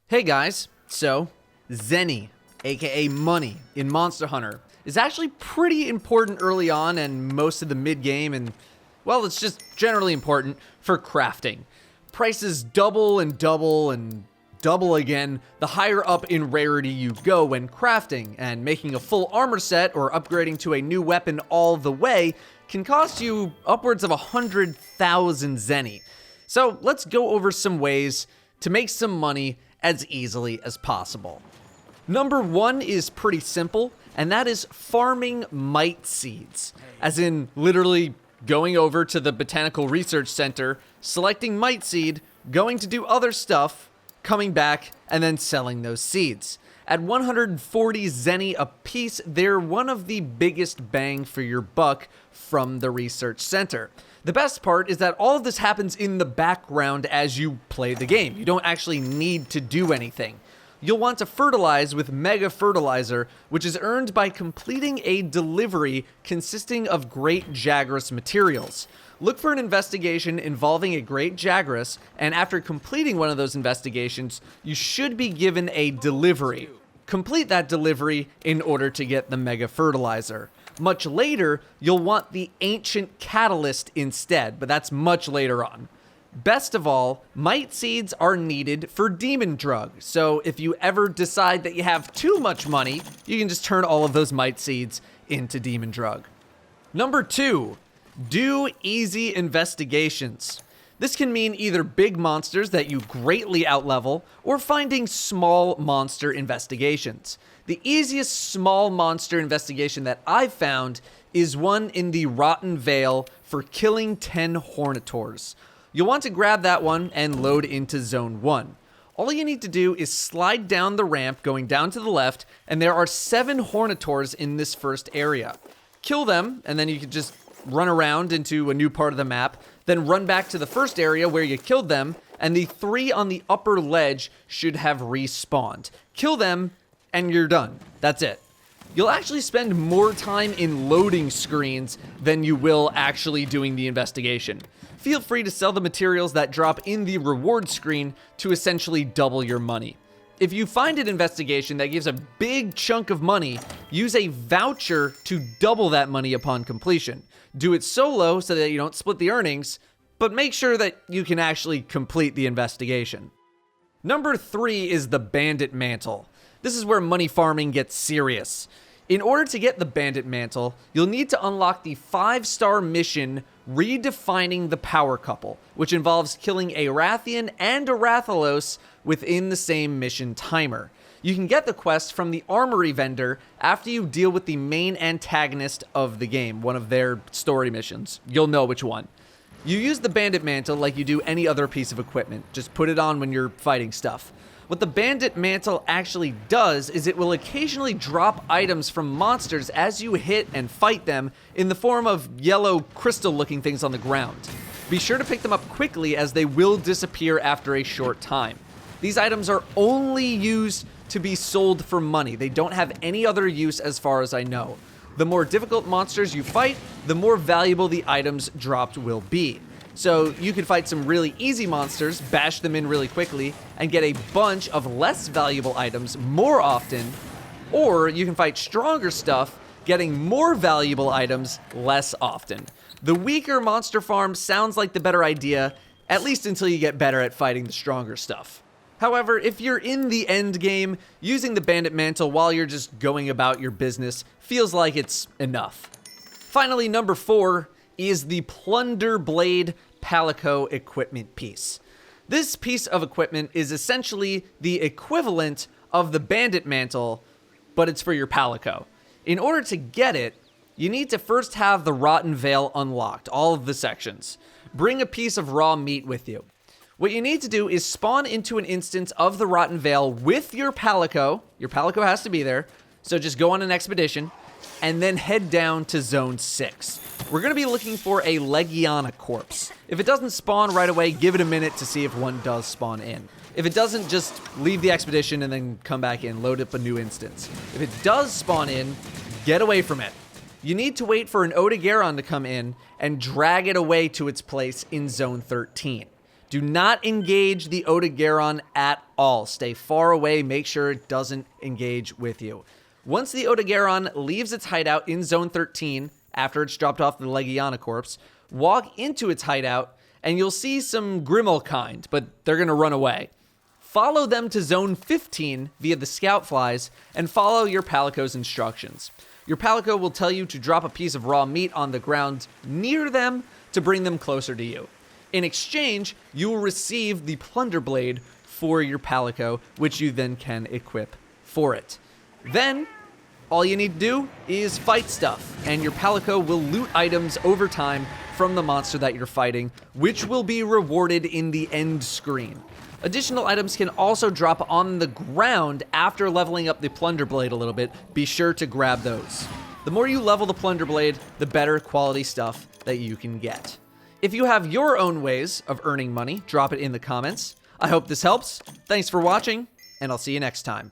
Hey guys, so Zenny, aka Money, in Monster Hunter is actually pretty important early on and most of the mid-game, and well, it's just generally important for crafting. Prices double and double and double again the higher up in rarity you go when crafting, and making a full armor set or upgrading to a new weapon all the way can cost you upwards of 100,000 Zenny. So let's go over some ways to make some money as easily as possible. Number one is pretty simple, and that is farming mite seeds. As in literally going over to the Botanical Research Center, selecting mite seed, going to do other stuff, coming back, and then selling those seeds. At 140 Zenny a piece, they're one of the biggest bang for your buck from the research center. The best part is that all of this happens in the background as you play the game. You don't actually need to do anything. You'll want to fertilize with Mega Fertilizer, which is earned by completing a delivery consisting of Great Jagras materials. Look for an investigation involving a Great Jagras, and after completing one of those investigations, you should be given a delivery. Complete that delivery in order to get the Mega Fertilizer. Much later, you'll want the Ancient Catalyst instead, but that's much later on. Best of all, mite seeds are needed for demon drug, so if you ever decide that you have too much money, you can just turn all of those mite seeds into demon drug. Number two, do easy investigations. This can mean either big monsters that you greatly outlevel, or finding small monster investigations. The easiest small monster investigation that I've found is one in the Rotten Vale for killing 10 Hornitors. You'll want to grab that one and load into Zone 1. All you need to do is slide down the ramp going down to the left, and there are 7 Hornitors in this first area. Kill them, and then you can just run around into a new part of the map, then run back to the first area where you killed them, and the 3 on the upper ledge should have respawned. Kill them, and you're done. That's it. You'll actually spend more time in loading screens than you will actually doing the investigation. Feel free to sell the materials that drop in the reward screen to essentially double your money. If you find an investigation that gives a big chunk of money, use a voucher to double that money upon completion. Do it solo so that you don't split the earnings, but make sure that you can actually complete the investigation. Number 3 is the Bandit Mantle. This is where money farming gets serious. In order to get the Bandit Mantle, you'll need to unlock the 5-star mission Redefining the Power Couple, which involves killing a Rathian and a Rathalos within the same mission timer. You can get the quest from the armory vendor after you deal with the main antagonist of the game, one of their story missions. You'll know which one. You use the Bandit Mantle like you do any other piece of equipment. Just put it on when you're fighting stuff. What the Bandit Mantle actually does is it will occasionally drop items from monsters as you hit and fight them in the form of yellow crystal-looking things on the ground. Be sure to pick them up quickly as they will disappear after a short time. These items are only used to be sold for money. They don't have any other use as far as I know. The more difficult monsters you fight, the more valuable the items dropped will be. So you can fight some really easy monsters, bash them in really quickly, and get a bunch of less valuable items more often, or you can fight stronger stuff, getting more valuable items less often. The weaker monster farm sounds like the better idea, at least until you get better at fighting the stronger stuff. However, if you're in the end game, using the Bandit Mantle while you're just going about your business feels like it's enough. Finally, number 4 is the Plunderblade Palico equipment piece. This piece of equipment is essentially the equivalent of the Bandit Mantle, but it's for your Palico. In order to get it, you need to first have the Rotten Vale unlocked, all of the sections. Bring a piece of raw meat with you. What you need to do is spawn into an instance of the Rotten Vale with your Palico. Your Palico has to be there, so just go on an expedition, and then head down to Zone 6. We're going to be looking for a Legiana corpse. If it doesn't spawn right away, give it a minute to see if one does spawn in. If it doesn't, just leave the expedition and then come back in, load up a new instance. If it does spawn in, get away from it. You need to wait for an Odogaron to come in and drag it away to its place in Zone 13. Do not engage the Odogaron at all. Stay far away. Make sure it doesn't engage with you. Once the Odogaron leaves its hideout in Zone 13, after it's dropped off the Legiana corpse, walk into its hideout, and you'll see some Grimmel kind, but they're going to run away. Follow them to Zone 15 via the Scout Flies, and follow your Palico's instructions. Your Palico will tell you to drop a piece of raw meat on the ground near them to bring them closer to you. In exchange, you will receive the Plunderblade for your Palico, which you then can equip for it. Then, all you need to do is fight stuff, and your Palico will loot items over time from the monster that you're fighting, which will be rewarded in the end screen. Additional items can also drop on the ground after leveling up the Plunderblade a little bit. Be sure to grab those. The more you level the Plunderblade, the better quality stuff that you can get. If you have your own ways of earning money, drop it in the comments. I hope this helps. Thanks for watching, and I'll see you next time.